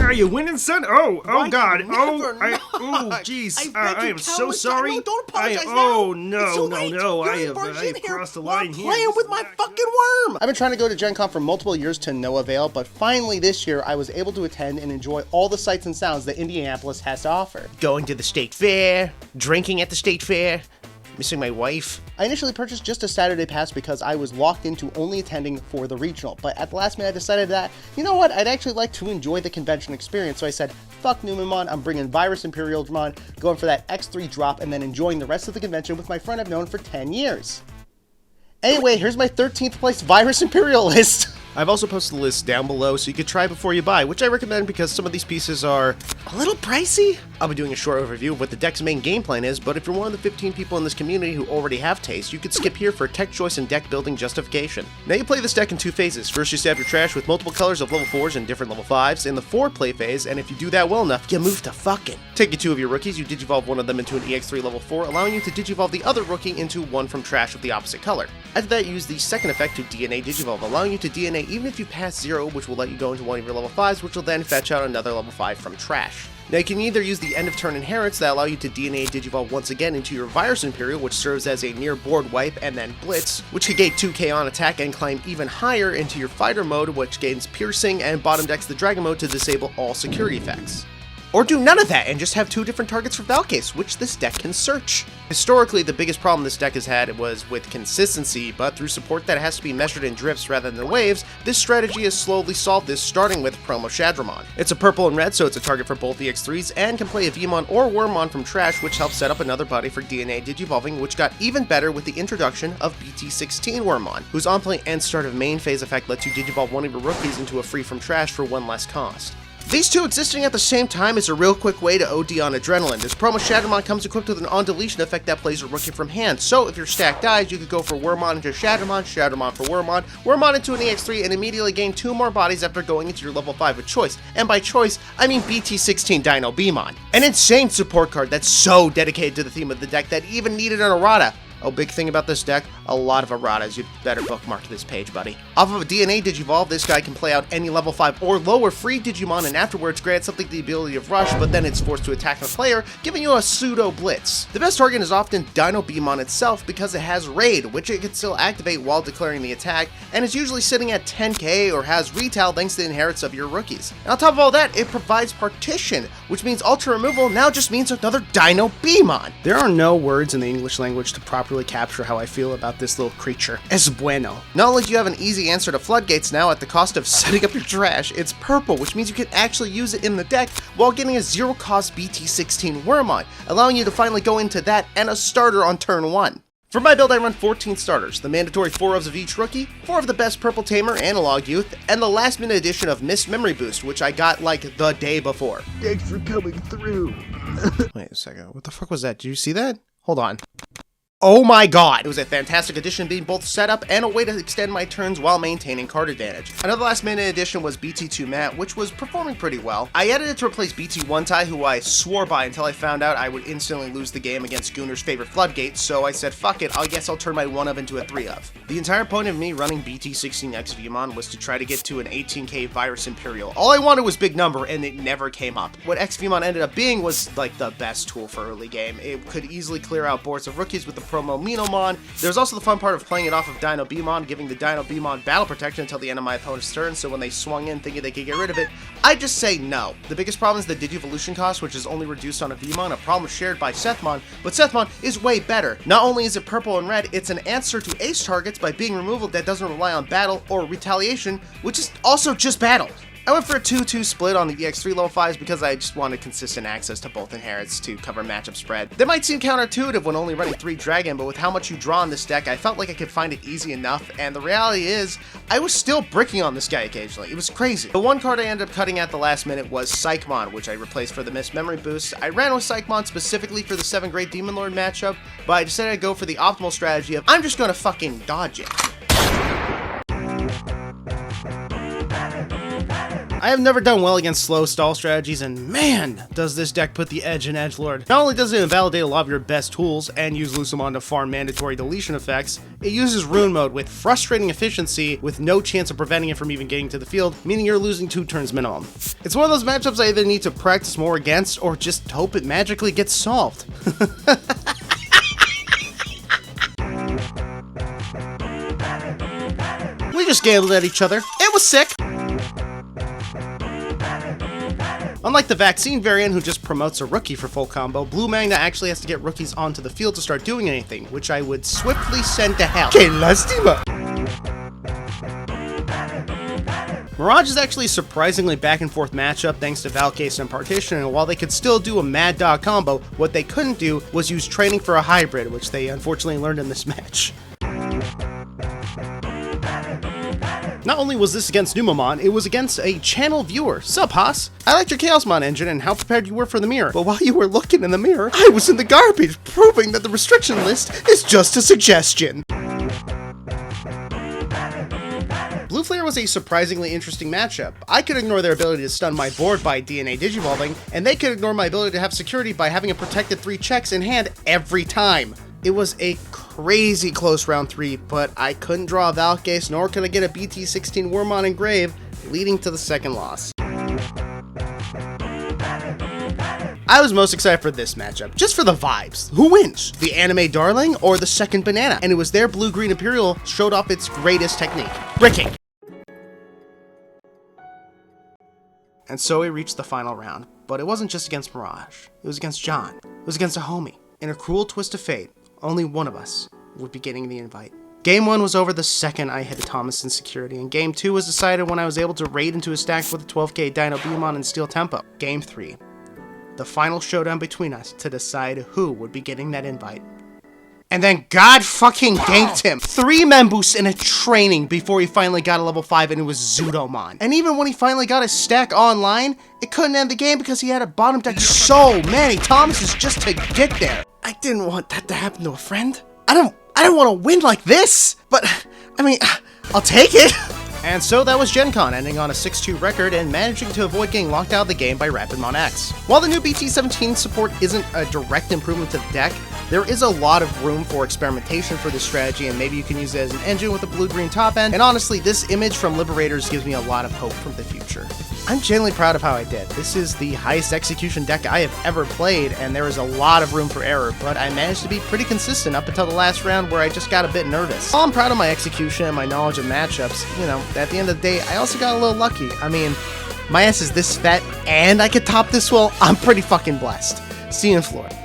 Are you winning, son? Oh God. Jeez. I am so sorry. No, don't apologize No. You're I in have Virgin here. crossed the line here. Playing with my fucking worm. I've been trying to go to Gen Con for multiple years to no avail, but finally this year I was able to attend and enjoy all the sights and sounds that Indianapolis has to offer. Going to the state fair, drinking at the state fair, missing my wife. I initially purchased just a Saturday pass because I was locked into only attending for the regional, but at the last minute I decided that, you know what, I'd actually like to enjoy the convention experience, so I said, fuck Numemon, I'm bringing Virus Imperialdramon, going for that X3 drop, and then enjoying the rest of the convention with my friend I've known for 10 years. Anyway, here's my 13th place Virus Imperial list. I've also posted the list down below so you could try before you buy, which I recommend because some of these pieces are a little pricey. I'll be doing a short overview of what the deck's main game plan is, but if you're one of the 15 people in this community who already have taste, you could skip here for tech choice and deck building justification. Now you play this deck in two phases. First you stab your trash with multiple colors of level 4s and different level 5s in the 4 play phase, and if you do that well enough, you move to fucking. Take your 2 of your rookies, you digivolve one of them into an EX3 level 4, allowing you to digivolve the other rookie into one from trash of the opposite color. After that, use the second effect to DNA digivolve, allowing you to DNA even if you pass 0, which will let you go into one of your level 5s, which will then fetch out another level 5 from trash. Now you can either use the end of turn inherits that allow you to DNA digivolve once again into your Virus Imperial, which serves as a near board wipe, and then Blitz, which can gain 2k on attack and climb even higher into your fighter mode, which gains piercing and bottom decks the dragon mode to disable all security effects. Or do none of that and just have 2 different targets for Valcase, which this deck can search. Historically, the biggest problem this deck has had was with consistency, but through support that has to be measured in drifts rather than waves, this strategy has slowly solved this, starting with promo Shadramon. It's a purple and red, so it's a target for both EX3s, and can play a Veemon or Wormmon from trash, which helps set up another buddy for DNA Digivolving, which got even better with the introduction of BT16 Wormmon, whose on-play and start of main phase effect lets you digivolve one of your rookies into a free from trash for 1 less cost. These two existing at the same time is a real quick way to OD on adrenaline. This promo Shadramon comes equipped with an on-deletion effect that plays a rookie from hand, so if your stack dies, you could go for Wormmon into Shadramon, Shadramon for Wormmon, Wormmon into an EX3, and immediately gain 2 more bodies after going into your level 5 with choice. And by choice, I mean BT16 Dinobeemon. An insane support card that's so dedicated to the theme of the deck that even needed an errata. Oh, big thing about this deck, a lot of erratas. You'd better bookmark this page, buddy. Off of a DNA Digivolve, this guy can play out any level 5 or lower free Digimon and afterwards grant something the ability of Rush, but then it's forced to attack the player, giving you a pseudo Blitz. The best target is often Dinobeemon itself because it has Raid, which it can still activate while declaring the attack, and is usually sitting at 10k or has retail thanks to the inherits of your rookies. And on top of all that, it provides Partition, which means Ultra Removal now just means another Dinobeemon. There are no words in the English language to properly capture how I feel about this little creature. Es bueno. Not only do you have an easy answer to Floodgates now at the cost of setting up your trash, it's purple, which means you can actually use it in the deck while getting a 0-cost BT16 Wormmon, allowing you to finally go into that and a starter on turn 1. For my build, I run 14 starters, the mandatory 4 ofs of each rookie, 4 of the best Purple Tamer Analog Youth, and the last minute edition of Mist Memory Boost, which I got like the day before. Thanks for coming through. Wait a second, what the fuck was that? Did you see that? Hold on. Oh my god! It was a fantastic addition, being both setup and a way to extend my turns while maintaining card advantage. Another last minute addition was BT2 Matt, which was performing pretty well. I added it to replace BT1 Tai, who I swore by until I found out I would instantly lose the game against Gooner's favorite Floodgate, so I said fuck it, I guess I'll turn my 1 of into a 3 of. The entire point of me running BT16 Exveemon was to try to get to an 18k Virus Imperial. All I wanted was big number, and it never came up. What Exveemon ended up being was like the best tool for early game. It could easily clear out boards of rookies with the promo Minomon. There's also the fun part of playing it off of Dinobeemon, giving the Dinobeemon battle protection until the end of my opponent's turn, so when they swung in thinking they could get rid of it, I just say no. The biggest problem is the Digivolution cost, which is only reduced on a Veemon, a problem shared by Sethmon, but Sethmon is way better. Not only is it purple and red, it's an answer to ace targets by being removal that doesn't rely on battle or retaliation, which is also just battle. I went for a 2-2 split on the EX3 level 5s because I just wanted consistent access to both inherits to cover matchup spread. That might seem counterintuitive when only running 3 Dragon, but with how much you draw in this deck, I felt like I could find it easy enough, and the reality is, I was still bricking on this guy occasionally. It was crazy. The one card I ended up cutting at the last minute was Psychmon, which I replaced for the Mist Memory Boost. I ran with Psychmon specifically for the 7 Great Demon Lord matchup, but I decided to go for the optimal strategy of, I'm just gonna fucking dodge it. I have never done well against slow stall strategies, and man, does this deck put the edge in Edgelord. Not only does it invalidate a lot of your best tools and use Lucemon to farm mandatory deletion effects, it uses Rune Mode with frustrating efficiency with no chance of preventing it from even getting to the field, meaning you're losing 2 turns minimum. It's one of those matchups I either need to practice more against or just hope it magically gets solved. We just gambled at each other. It was sick. Unlike the vaccine variant who just promotes a rookie for full combo, Blue Magna actually has to get rookies onto the field to start doing anything, which I would swiftly send to hell. Que lástima! Mirage is actually a surprisingly back and forth matchup thanks to Valcase and Partition, and while they could still do a Mad Dog combo, what they couldn't do was use training for a hybrid, which they unfortunately learned in this match. Not only was this against Numemon, it was against a channel viewer. Sup, Haas? I liked your Chaosmon engine and how prepared you were for the mirror, but while you were looking in the mirror, I was in the garbage, proving that the restriction list is just a suggestion. Blue Flare was a surprisingly interesting matchup. I could ignore their ability to stun my board by DNA Digivolving, and they could ignore my ability to have security by having a protected 3 checks in hand every time. It was a crazy close round 3, but I couldn't draw a Valcase, nor could I get a BT16 Wormmon engraved, leading to the second loss. I was most excited for this matchup, just for the vibes. Who wins? The anime darling or the second banana? And it was there Blue-Green Imperial showed off its greatest technique, bricking. And so we reached the final round, but it wasn't just against Mirage. It was against John. It was against a homie. In a cruel twist of fate, only one of us would be getting the invite. Game 1 was over the second I hit Thomas in security, and Game 2 was decided when I was able to raid into his stack with a 12k Dinobeemon and Steel Tempo. Game 3. The final showdown between us to decide who would be getting that invite. And then God fucking ganked him. 3 Memboosts in a training before he finally got a level 5, and it was Zudomon. And even when he finally got his stack online, it couldn't end the game because he had to bottom deck so many Thomases just to get there. I didn't want that to happen to a friend. I don't want to win like this, but I mean, I'll take it. And so that was Gen Con, ending on a 6-2 record and managing to avoid getting locked out of the game by Rapidmon X. While the new BT17 support isn't a direct improvement to the deck, there is a lot of room for experimentation for this strategy, and maybe you can use it as an engine with a blue-green top end, and honestly, this image from Liberators gives me a lot of hope for the future. I'm genuinely proud of how I did. This is the highest execution deck I have ever played, and there is a lot of room for error, but I managed to be pretty consistent up until the last round where I just got a bit nervous. While I'm proud of my execution and my knowledge of matchups, you know, at the end of the day, I also got a little lucky. I mean, my ass is this fat, and I could top this well. I'm pretty fucking blessed. See you in Florida.